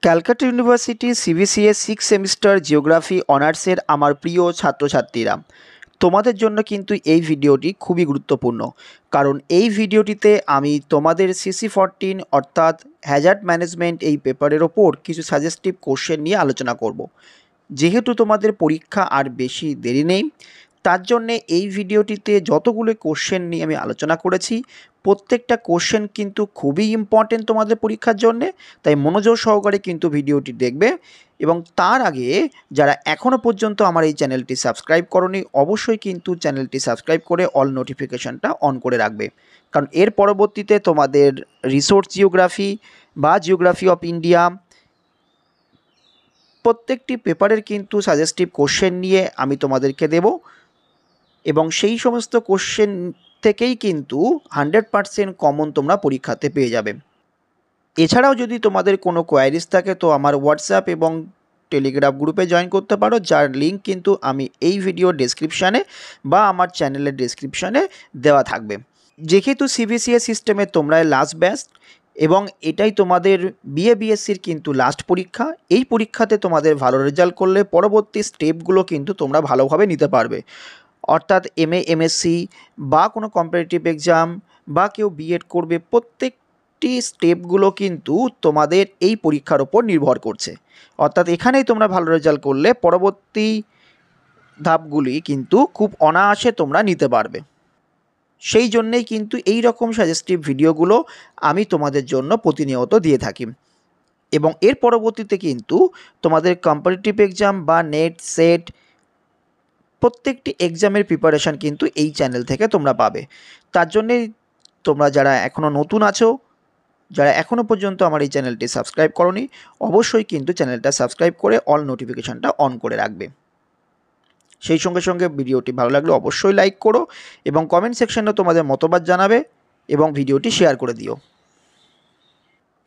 Calcutta university CBCS 6 semester geography অনার্সের আমার প্রিয় ছাত্রছাত্রীরা, তোমাদের জন্য কিন্তু এই ভিডিওটি খুবই গুরুত্বপূর্ণ। কারণ এই ভিডিওটিতে আমি তোমাদের CC14 অর্থাৎ হ্যাজার্ড ম্যানেজমেন্ট এই পেপারের ওপর কিছু সাজেস্টিভ কোশ্চেন নিয়ে আলোচনা করব। যেহেতু তোমাদের পরীক্ষা আর বেশি দেরি নেই, তার জন্যে এই ভিডিওটিতে যতগুলো কোশ্চেন নিয়ে আমি আলোচনা করেছি, প্রত্যেকটা কোশ্চেন কিন্তু খুবই ইম্পর্টেন্ট তোমাদের পরীক্ষার জন্যে। তাই মনোযোগ সহকারে কিন্তু ভিডিওটি দেখবে। এবং তার আগে যারা এখনও পর্যন্ত আমার এই চ্যানেলটি সাবস্ক্রাইব করোনি, অবশ্যই কিন্তু চ্যানেলটি সাবস্ক্রাইব করে অল নোটিফিকেশানটা অন করে রাখবে। কারণ এর পরবর্তীতে তোমাদের রিসোর্স জিওগ্রাফি বা জিওগ্রাফি অফ ইন্ডিয়া প্রত্যেকটি পেপারের কিন্তু সাজেস্টিভ কোশ্চেন নিয়ে আমি তোমাদেরকে দেব, এবং সেই সমস্ত কোশ্চেন থেকেই কিন্তু 100% কমন তোমরা পরীক্ষাতে পেয়ে যাবে। এছাড়াও যদি তোমাদের কোনো কোয়ারিজ থাকে তো আমার হোয়াটসঅ্যাপ এবং টেলিগ্রাম গ্রুপে জয়েন করতে পারো, যার লিঙ্ক কিন্তু আমি এই ভিডিও ডেসক্রিপশানে বা আমার চ্যানেলের ডেসক্রিপশানে দেওয়া থাকবে। যেহেতু সিবিসিএস সিস্টেমে তোমরা লাস্ট ব্যাচ এবং এটাই তোমাদের বিএসসির কিন্তু লাস্ট পরীক্ষা, এই পরীক্ষাতে তোমাদের ভালো রেজাল্ট করলে পরবর্তী স্টেপগুলো কিন্তু তোমরা ভালোভাবে নিতে পারবে। অর্থাৎ এমএসসি বা কোনো কম্পিটিটিভ এক্সাম বা কেউ বিএড করবে, প্রত্যেকটি স্টেপগুলো কিন্তু তোমাদের এই পরীক্ষার ওপর নির্ভর করছে। অর্থাৎ এখানেই তোমরা ভালো রেজাল্ট করলে পরবর্তী ধাপগুলি কিন্তু খুব অনায়াসে তোমরা নিতে পারবে। সেই জন্যেই কিন্তু এই রকম সাজেস্টিভ ভিডিওগুলো আমি তোমাদের জন্য প্রতিনিয়ত দিয়ে থাকি। এবং এর পরবর্তীতে কিন্তু তোমাদের কম্পিটিটিভ এক্সাম বা নেট সেট প্রত্যেকটি এক্সামের প্রিপারেশান কিন্তু এই চ্যানেল থেকে তোমরা পাবে। তার জন্যেই তোমরা যারা এখনও নতুন আছো, যারা এখনও পর্যন্ত আমার এই চ্যানেলটি সাবস্ক্রাইব করোনি, অবশ্যই কিন্তু চ্যানেলটা সাবস্ক্রাইব করে অল নোটিফিকেশানটা অন করে রাখবে। সেই সঙ্গে সঙ্গে ভিডিওটি ভালো লাগলে অবশ্যই লাইক করো এবং কমেন্ট সেকশনে তোমাদের মতবাদ জানাবে এবং ভিডিওটি শেয়ার করে দিও।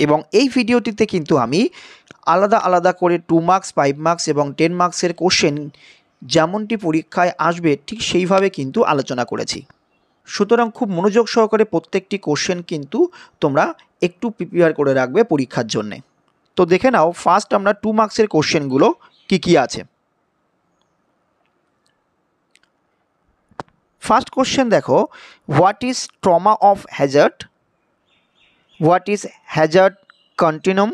এবং এই ভিডিওটিতে কিন্তু আমি আলাদা আলাদা করে 2 মার্কস, 5 মার্কস এবং 10 মার্কসের কোশ্চেন যেমনটি পরীক্ষায় আসবে ঠিক সেইভাবে কিন্তু আলোচনা করেছি। সুতরাং খুব মনোযোগ সহকারে প্রত্যেকটি কোশ্চেন কিন্তু তোমরা একটু প্রিপেয়ার করে রাখবে পরীক্ষার জন্যে। তো দেখে নাও ফার্স্ট আমরা 2 মার্কসের কোশ্চেনগুলো কী আছে। ফার্স্ট কোশ্চেন দেখো, what is trauma of Hazard, what is Hazard continuum,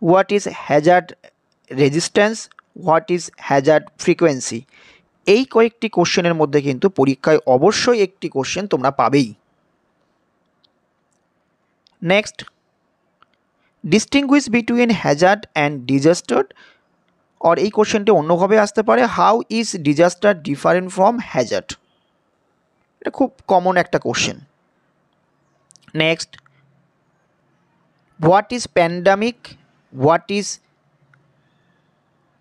what is Hazard resistance, what is Hazard frequency. এই কয়েকটি কোশ্চেনের মধ্যে কিন্তু পরীক্ষায় অবশ্যই একটি কোশ্চেন তোমরা পাবেই। Next, distinguish between hazard and disaster, আর এই কোশ্চেনটি অন্যভাবে আসতে পারে, how is disaster different from hazard. এটা খুব কমন একটা question. Next, what is pandemic, what is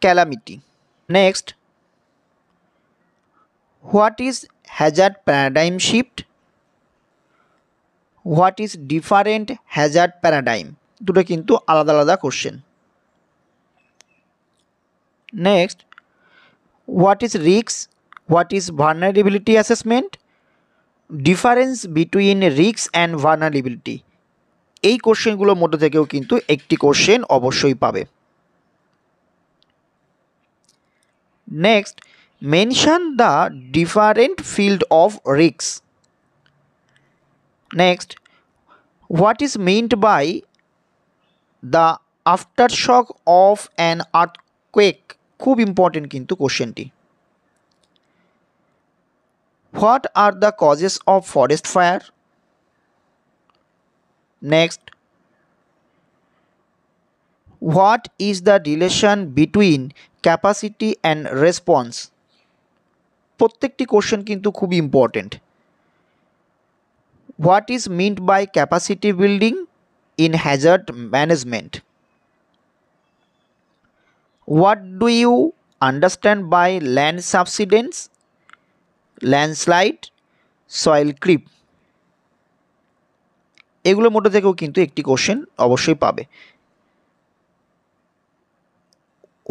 calamity. Next, what is hazard paradigm shift, what is different hazard paradigm. দুটো কিন্তু আলাদা আলাদা কোশ্চেন। Next, what is risk, what is vulnerability assessment, difference between risk and vulnerability. এই কোশ্চেনগুলোর মধ্যে থেকেও কিন্তু একটি কোশ্চেন অবশ্যই পাবে। Next, mention the different field of risk. Next, what is meant by the aftershock of an earthquake. খুব important কিন্তু কোশ্চেনটি। What are the causes of forest fire. Next, what is the relation between capacity and response. প্রত্যেকটি question কিন্তু খুব important. What is meant by capacity building in hazard management. What do you understand by land subsidence, landslide, soil creep. এগুলোর মধ্যে থেকেও কিন্তু একটি question অবশ্যই পাবে।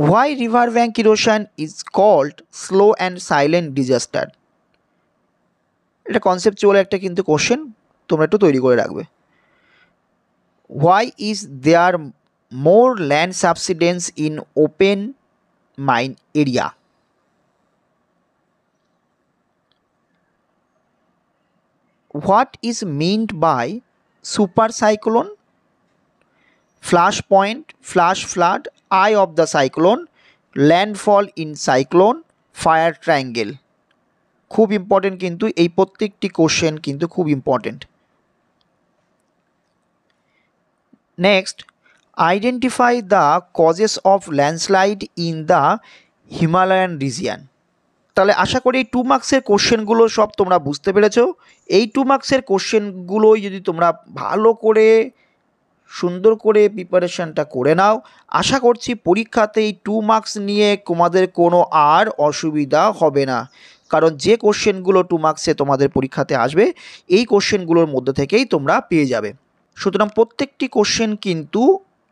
Why river bank erosion is called slow and silent disaster. এটা conceptual একটা কিন্তু কোশ্চেন, তোমরা একটু তৈরি করে রাখবে। Why is there more land subsidence in open mine area. What is meant by super cyclone, flash point, flash flood, eye of the cyclone, landfall in cyclone, fire triangle. খুব important কিন্তু এই প্রত্যেকটি question কিন্তু খুব important. Next, identify the causes of landslide in the Himalayan region. তাহলে আশা করি এই 2 মার্কসের কোশ্চেনগুলো সব তোমরা বুঝতে পেরেছো। এই 2 মার্কসের কোশ্চেনগুলোই যদি তোমরা ভালো করে সুন্দর করে প্রিপারেশানটা করে নাও, আশা করছি পরীক্ষাতে এই 2 মার্কস নিয়ে তোমাদের কোনো আর অসুবিধা হবে না। কারণ যে কোশ্চেনগুলো 2 মার্কসে তোমাদের পরীক্ষাতে আসবে এই কোশ্চেনগুলোর মধ্যে থেকেই তোমরা পেয়ে যাবে। সুতরাং প্রত্যেকটি কোশ্চেন কিন্তু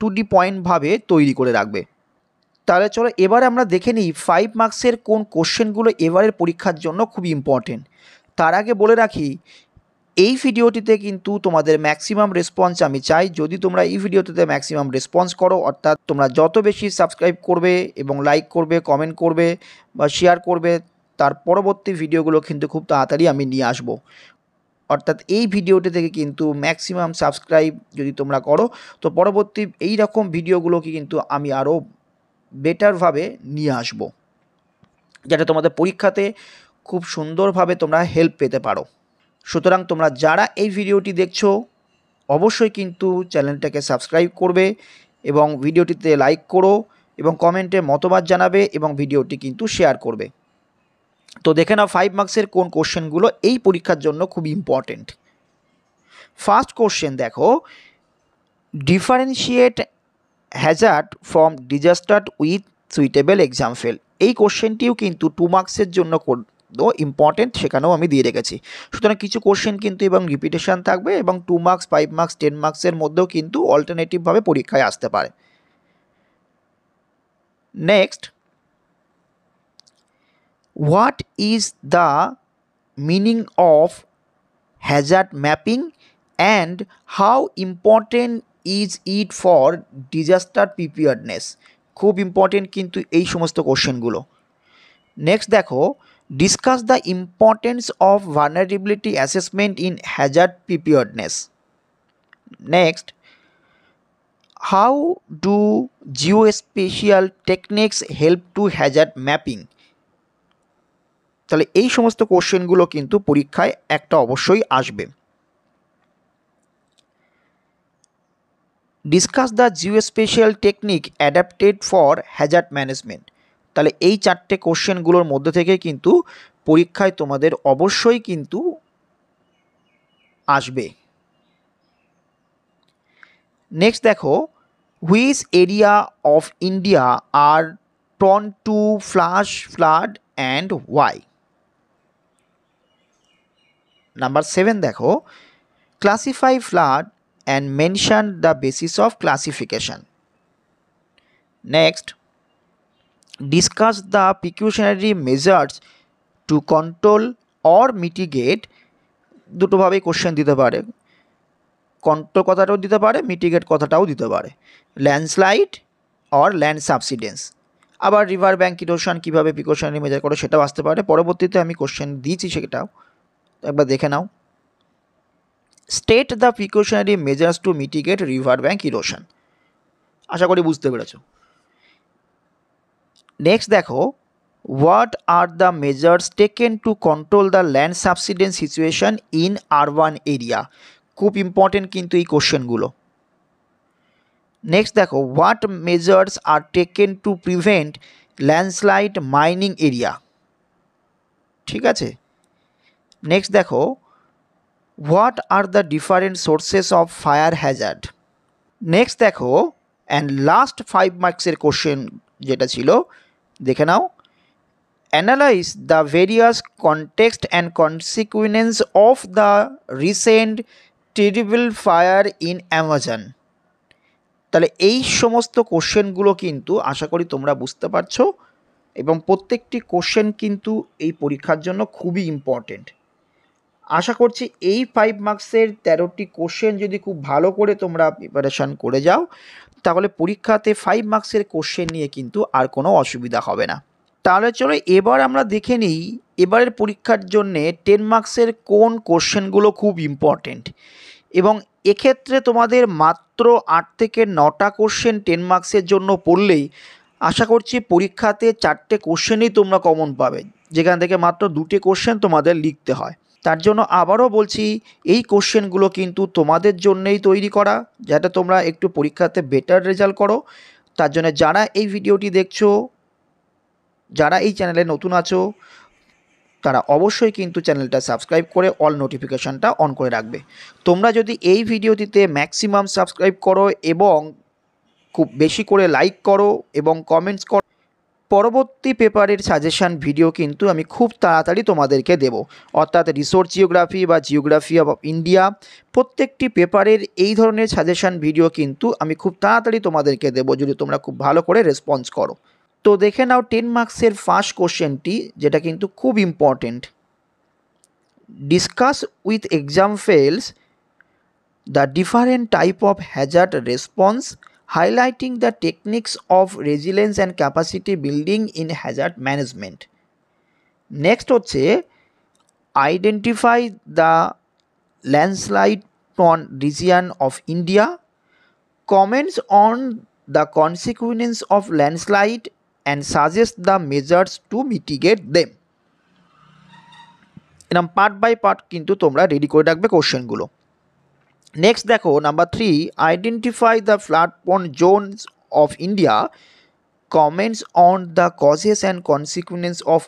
টু দি পয়েন্টভাবে তৈরি করে রাখবে। তাহলে চলো এবার আমরা দেখে নিই 5 মার্কসের কোন কোশ্চেনগুলো এবারের পরীক্ষার জন্য খুব ইম্পর্টেন্ট। তার আগে বলে রাখি এই ভিডিওটিতে কিন্তু তোমাদের ম্যাক্সিমাম রেসপন্স আমি চাই। যদি তোমরা এই ভিডিওটিতে ম্যাক্সিমাম রেসপন্স করো, অর্থাৎ তোমরা যত বেশি সাবস্ক্রাইব করবে এবং লাইক করবে, কমেন্ট করবে বা শেয়ার করবে, তার পরবর্তী ভিডিওগুলো কিন্তু খুব তাড়াতাড়ি আমি নিয়ে আসব। অর্থাৎ এই ভিডিওটি থেকে কিন্তু ম্যাক্সিমাম সাবস্ক্রাইব যদি তোমরা করো তো পরবর্তী এই রকম ভিডিওগুলোকে কিন্তু আমি আরও বেটারভাবে নিয়ে আসব, যাতে তোমাদের পরীক্ষাতে খুব সুন্দরভাবে তোমরা হেল্প পেতে পারো। সুতরাং তোমরা যারা এই ভিডিওটি দেখছো অবশ্যই কিন্তু চ্যানেলটাকে সাবস্ক্রাইব করবে এবং ভিডিওটিতে লাইক করো এবং কমেন্টে মতবাদ জানাবে এবং ভিডিওটি কিন্তু শেয়ার করবে। তো দেখে নাও 5 মার্কসের কোন কোশ্চেনগুলো এই পরীক্ষার জন্য খুব ইম্পর্টেন্ট। ফার্স্ট কোশ্চেন দেখো, differentiate Hazard from disaster with suitable example. এই কোশ্চেনটিও কিন্তু 2 মার্কসের জন্য ইম্পর্টেন্ট, সেখানেও আমি দিয়ে রেখেছি। সুতরাং কিছু কোশ্চেন কিন্তু এবং রিপিটেশান থাকবে এবং 2 মার্কস, 5 মার্কস, 10 মার্কসের মধ্যেও কিন্তু অল্টারনেটিভভাবে পরীক্ষায় আসতে পারে। Next, what is the meaning of hazard mapping and how important is it for disaster preparedness. খুব ইম্পর্টেন্ট কিন্তু এই সমস্ত কোশ্চেনগুলো। নেক্সট দেখো, discuss the importance of vulnerability assessment in hazard preparedness. Next, how do geospatial techniques help to hazard mapping. তাহলে এই সমস্ত কোশ্চেনগুলো কিন্তু পরীক্ষায় একটা অবশ্যই আসবে। Discuss the geospatial technique adapted for hazard management. তাহলে এই 4টে কোশ্চেনগুলোর মধ্যে থেকে কিন্তু পরীক্ষায় তোমাদের অবশ্যই কিন্তু আসবে। নেক্সট দেখো, which area of India are prone to flash flood and why. Number 7 দেখো, classify flood and mention the basis of classification. Next, discuss the precautionary measures to control or mitigate. দুটো ভাবে কোশ্চেন দিতে পারে, control কথাটাও দিতে পারে, mitigate কথাটাও দিতে পারে। Landslide or land subsidence. আবার রিভার ব্যাঙ্ক ইরোশন কীভাবে প্রিকশনারি মেজার করে সেটাও আসতে পারে। পরবর্তীতে আমি কোশ্চেন দিয়েছি, সেটাও একবার দেখে নাও। State the precautionary measures to mitigate river bank erosion. আশা করি বুঝতে পেরেছ। নেক্সট দেখো, what are the measures taken to control the land subsidence situation in urban area. খুব ইম্পর্টেন্ট কিন্তু এই কোশ্চেনগুলো। নেক্সট দেখো, what measures are taken to prevent landslide mining area. ঠিক আছে। নেক্সট দেখো, what are the different sources of fire hazard. Next দেখো, and last 5 মার্কসের কোশ্চেন যেটা ছিল দেখে নাও, analyse the various context and consequence of the recent terrible fire in Amazon. তাহলে এই সমস্ত কোশ্চেনগুলো কিন্তু আশা করি তোমরা বুঝতে পারছো এবং প্রত্যেকটি কোশ্চেন কিন্তু এই পরীক্ষার জন্য খুবই ইম্পর্টেন্ট। আশা করছি এই 5 মার্কসের 13টি কোশ্চেন যদি খুব ভালো করে তোমরা প্রিপারেশান করে যাও, তাহলে পরীক্ষাতে 5 মার্কসের কোশ্চেন নিয়ে কিন্তু আর কোনো অসুবিধা হবে না। তাহলে চলো এবার আমরা দেখে নিই এবারের পরীক্ষার জন্যে 10 মার্কসের কোন কোশ্চেনগুলো খুব ইম্পর্টেন্ট, এবং এক্ষেত্রে তোমাদের মাত্র 8 থেকে 9টা কোশ্চেন 10 মার্কসের জন্য পড়লেই আশা করছি পরীক্ষাতে 4টে কোশ্চেনই তোমরা কমন পাবে, যেখান থেকে মাত্র 2টে কোশ্চেন তোমাদের লিখতে হয়। তার জন্য আবারও বলছি, এই কোশ্চেনগুলো কিন্তু তোমাদের জন্যই তৈরি করা, যাতে তোমরা একটু পরীক্ষাতে বেটার রেজাল্ট করো। তার জন্য যারা এই ভিডিওটি দেখছো, যারা এই চ্যানেলে নতুন আছো, তারা অবশ্যই কিন্তু চ্যানেলটা সাবস্ক্রাইব করে অল নোটিফিকেশানটা অন করে রাখবে। তোমরা যদি এই ভিডিওটিতে ম্যাক্সিমাম সাবস্ক্রাইব করো এবং খুব বেশি করে লাইক করো এবং কমেন্টস করো, পরবর্তী পেপারের সাজেশান ভিডিও কিন্তু আমি খুব তাড়াতাড়ি তোমাদেরকে দেব। অর্থাৎ রিসোর্স জিওগ্রাফি বা জিওগ্রাফি অফ ইন্ডিয়া প্রত্যেকটি পেপারের এই ধরনের সাজেশান ভিডিও কিন্তু আমি খুব তাড়াতাড়ি তোমাদেরকে দেব, যদি তোমরা খুব ভালো করে রেসপন্স করো। তো দেখে নাও 10 মার্কসের ফার্স্ট কোশ্চেনটি, যেটা কিন্তু খুব important. Discuss with examples the different type of hazard response, highlighting the techniques of resilience and capacity building in hazard management. Next হচ্ছে identify the landslide prone region of India, comments on the consequence of landslide and suggest the measures to mitigate them. এরকম part by part কিন্তু তোমরা ready করে রাখবে কোশ্চেনগুলো। Next দেখো number 3, identify the flood prone zones of India, comments on the causes and consequence of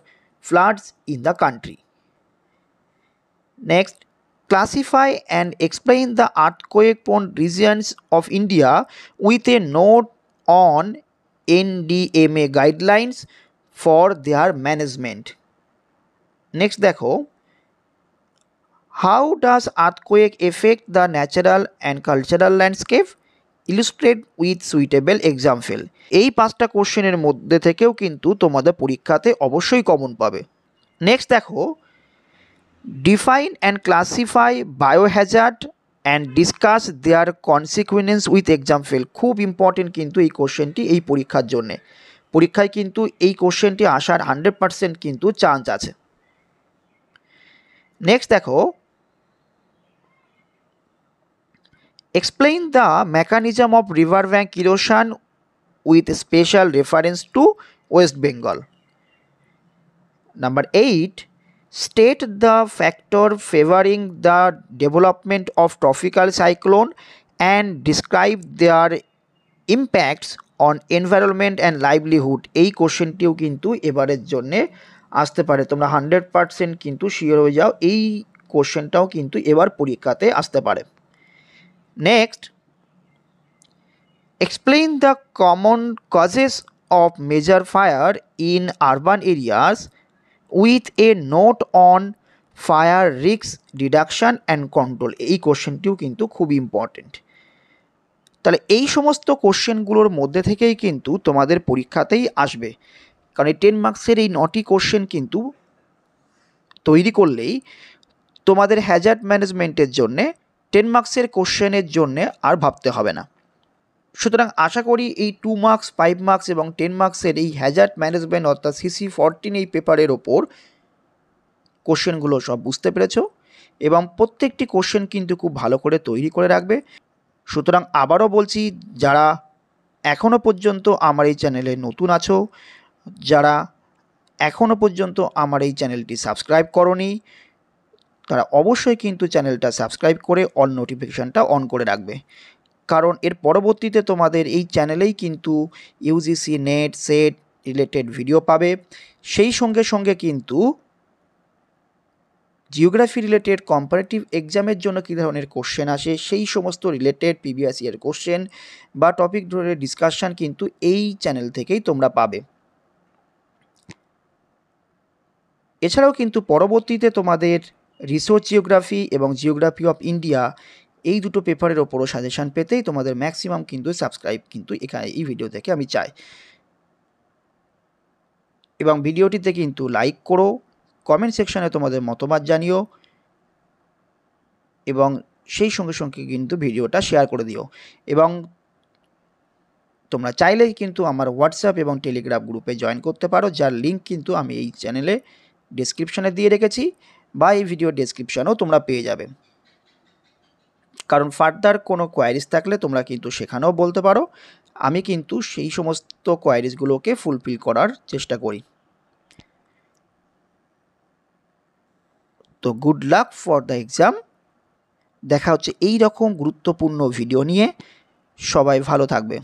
floods in the country. Next, classify and explain the earthquake prone regions of India with a note on NDMA guidelines for their management. Next দেখো, how does earthquake affect the natural and cultural landscape? Illustrate with suitable example. এই 5টা কোশ্চেনের মধ্যে থেকেও কিন্তু তোমাদের পরীক্ষাতে অবশ্যই কমন পাবে। নেক্সট দেখো, define and classify biohazard and discuss their consequences with example. খুব ইম্পর্টেন্ট কিন্তু এই কোশ্চেনটি এই পরীক্ষার জন্যে। পরীক্ষায় কিন্তু এই কোশ্চেনটি আসার 100% কিন্তু চান্স আছে। নেক্সট দেখো, explain the mechanism of river bank erosion with special reference to West Bengal. Number 8, state the factor favoring the development of tropical cyclone and describe their impacts on environment and livelihood. এই কোশ্চেনটিও কিন্তু এবারের জন্যে আসতে পারে, তোমরা 100% কিন্তু sure হয়ে যাও, এই কোশ্চেনটাও কিন্তু এবার পরীক্ষাতে আসতে পারে। Next, explain the common causes of major fire in urban areas with a note on fire risk reduction and control. এই কোশ্চেনটিও কিন্তু খুব ইম্পর্টেন্ট। তাহলে এই সমস্ত কোশ্চেনগুলোর মধ্যে থেকেই কিন্তু তোমাদের পরীক্ষাতেই আসবে, কারণ এই 10 মার্কসের এই 9টি কোশ্চেন কিন্তু তৈরি করলেই তোমাদের হ্যাজার্ড ম্যানেজমেন্টের জন্যে 10 মার্কসের কোশ্চেনের জন্যে আর ভাবতে হবে না। সুতরাং আশা করি এই 2 মার্কস, 5 মার্কস এবং 10 মার্কসের এই হ্যাজার্ড ম্যানেজমেন্ট অর্থাৎ CC14 এই পেপারের ওপর কোশ্চেনগুলো সব বুঝতে পেরেছো, এবং প্রত্যেকটি কোশ্চেন কিন্তু খুব ভালো করে তৈরি করে রাখবে। সুতরাং আবারও বলছি, যারা এখনও পর্যন্ত আমার এই চ্যানেলে নতুন আছো, যারা এখনও পর্যন্ত আমার এই চ্যানেলটি সাবস্ক্রাইব করোনি, তারা অবশ্যই কিন্তু চ্যানেলটা সাবস্ক্রাইব করে অল নোটিফিকেশানটা অন করে রাখবে, কারণ এর পরবর্তীতে তোমাদের এই চ্যানেলেই কিন্তু UGC net set related video পাবে। সেই সঙ্গে সঙ্গে কিন্তু জিওগ্রাফি রিলেটেড কম্পারেটিভ এক্সামের জন্য কী ধরনের কোশ্চেন আসে সেই সমস্ত রিলেটেড প্রিভিয়াস ইয়ার কোশ্চেন বা টপিক ধরে ডিসকাশান কিন্তু এই চ্যানেল থেকেই তোমরা পাবে। এছাড়াও কিন্তু পরবর্তীতে তোমাদের রিসোর্স জিওগ্রাফি এবং জিওগ্রাফি অফ ইন্ডিয়া এই দুটো পেপারের ওপরও সাজেশান পেতেই তোমাদের ম্যাক্সিমাম কিন্তু সাবস্ক্রাইব কিন্তু এখানে এই ভিডিও থেকে আমি চাই, এবং ভিডিওটিতে কিন্তু লাইক করো, কমেন্ট সেকশানে তোমাদের মতামত জানিও, এবং সেই সঙ্গে সঙ্গে কিন্তু ভিডিওটা শেয়ার করে দিও। এবং তোমরা চাইলেই কিন্তু আমার হোয়াটসঅ্যাপ এবং টেলিগ্রাম গ্রুপে জয়েন করতে পারো, যার লিঙ্ক কিন্তু আমি এই চ্যানেলে ডেসক্রিপশনে দিয়ে রেখেছি, বা এই ভিডিও ডেসক্রিপশনেও তোমরা পেয়ে যাবে। কারণ ফার্দার কোনো কোয়ারিজ থাকলে তোমরা কিন্তু সেখানেও বলতে পারো, আমি কিন্তু সেই সমস্ত কোয়ারিজগুলোকে ফুলফিল করার চেষ্টা করি। তো good luck for the exam. দেখা হচ্ছে এই রকম গুরুত্বপূর্ণ ভিডিও নিয়ে। সবাই ভালো থাকবে।